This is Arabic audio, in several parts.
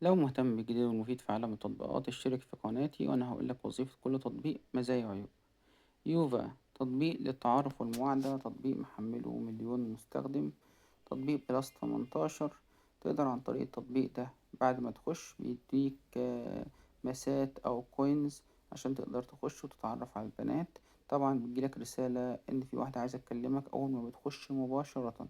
لو مهتم بالجديد والمفيد في عالم التطبيقات اشترك في قناتي وأنا هقولك وظيفة كل تطبيق مزايا وعيوب. يوفا تطبيق للتعارف والمواعدة، تطبيق محمله مليون مستخدم. تطبيق بلس 18 تقدر عن طريق التطبيق ده بعد ما تخش بيديك مسات أو كوينز عشان تقدر تخش وتتعرف على البنات. طبعا بتجيلك رسالة إن في واحدة عايزة تكلمك أول ما بتخش مباشرة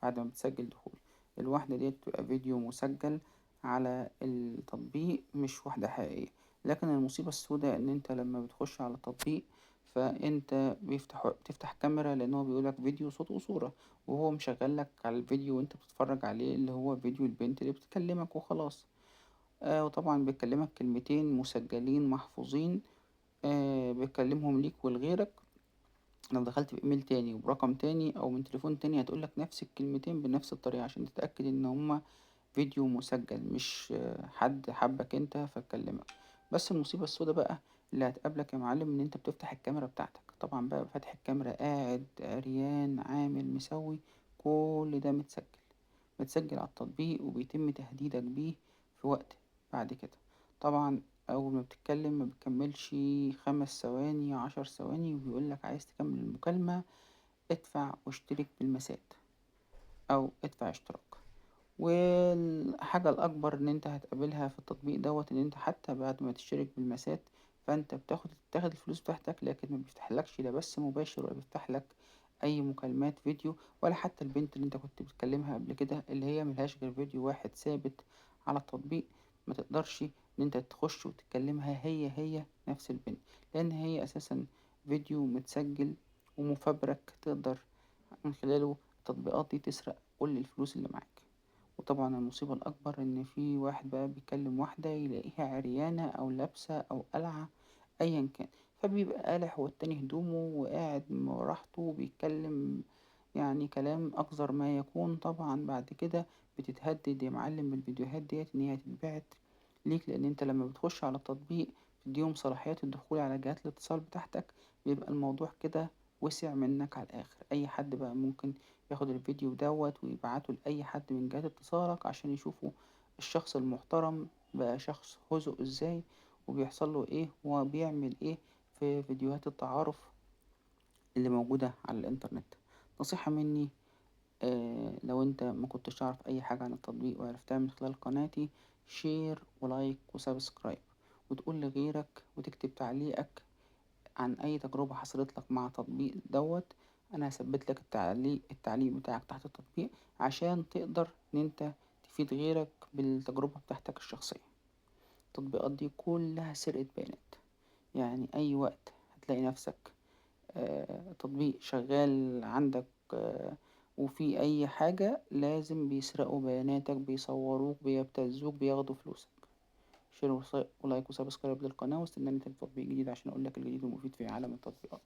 بعد ما بتسجل دخول. الواحدة دي بتبقى فيديو مسجل على التطبيق، مش واحدة حقيقية. لكن المصيبة السوداء إن أنت لما بتخش على التطبيق فأنت بتفتح كاميرا لأن هو بيقولك فيديو صوت وصورة، وهو مشغل لك على الفيديو وانت بتتفرج عليه اللي هو فيديو البنت اللي بتكلمك وخلاص. وطبعا بيكلمك كلمتين مسجلين محفوظين، بيكلمهم ليك ولغيرك. لو دخلت بإيميل تاني وبرقم تاني أو من تليفون تاني هتقولك نفس الكلمتين بنفس الطريقة عشان تتأكد إن هما فيديو مسجل، مش حد حبك انت فكلمك. بس المصيبة السوداء بقى اللي هتقابلك يا معلم ان انت بتفتح الكاميرا بتاعتك، طبعا بقى فاتح الكاميرا قاعد عريان عامل مسوي، كل ده متسجل على التطبيق وبيتم تهديدك بيه في وقت بعد كده. طبعا أول ما بتتكلم ما بتكملش 5 ثواني 10 ثواني وبيقولك عايز تكمل المكالمة ادفع واشترك بالمسات أو ادفع اشتراك. والحاجة الأكبر إن أنت هتقابلها في التطبيق دوت إن أنت حتى بعد ما تشترك بالمسات فأنت تاخد الفلوس بتاعتك، لكن ما بيفتحلكش لا بث مباشر ولا بيفتحلك أي مكالمات فيديو، ولا حتى البنت اللي أنت كنت بتكلمها قبل كده اللي هي ملهاش غير فيديو واحد ثابت على التطبيق. ما تقدرش إن أنت تخش وتكلمها هي نفس البنت، لأن هي أساسا فيديو متسجل ومفبرك، تقدر من خلاله التطبيقات دي تسرق كل الفلوس اللي معاك. وطبعا المصيبة الأكبر إن في واحد بقى بيكلم واحدة يلاقيها عريانة أو لابسة أو قلعة أيا كان، فبيبقى قالح والتاني هدومه وقاعد براحته بيتكلم يعني كلام أقذر ما يكون. طبعا بعد كده بتتهدد يا معلم بالفيديوهات ديت إن هي تتبعت ليك، لأن أنت لما بتخش على التطبيق تديهم صلاحيات الدخول على جهات الاتصال بتاعتك، بيبقى الموضوع كده وسع منك على الآخر. أي حد بقى ممكن ياخد الفيديو دوت ويبعته لأي حد من جهات اتصالك عشان يشوفوا الشخص المحترم بقى شخص هزؤ ازاي وبيحصل له ايه وبيعمل ايه في فيديوهات التعارف اللي موجودة على الانترنت. نصيحة مني، لو انت ما كنتش تعرف اي حاجة عن التطبيق وعرفتها من خلال قناتي، شير ولايك وسبسكرايب وتقول لغيرك وتكتب تعليقك عن اي تجربة حصلت لك مع تطبيق دوت. انا هثبت لك التعليق بتاعك تحت التطبيق عشان تقدر ان انت تفيد غيرك بالتجربة بتاعتك الشخصية. التطبيقات دي كلها سرقة بيانات، يعني اي وقت هتلاقي نفسك تطبيق شغال عندك وفي اي حاجة لازم بيسرقوا بياناتك، بيصوروك بيبتزوك بياخدوا فلوسك. شير ولايك وسبسكرايب للقناة واستناني تاني تطبيق جديد عشان اقولك الجديد والمفيد في عالم التطبيقات.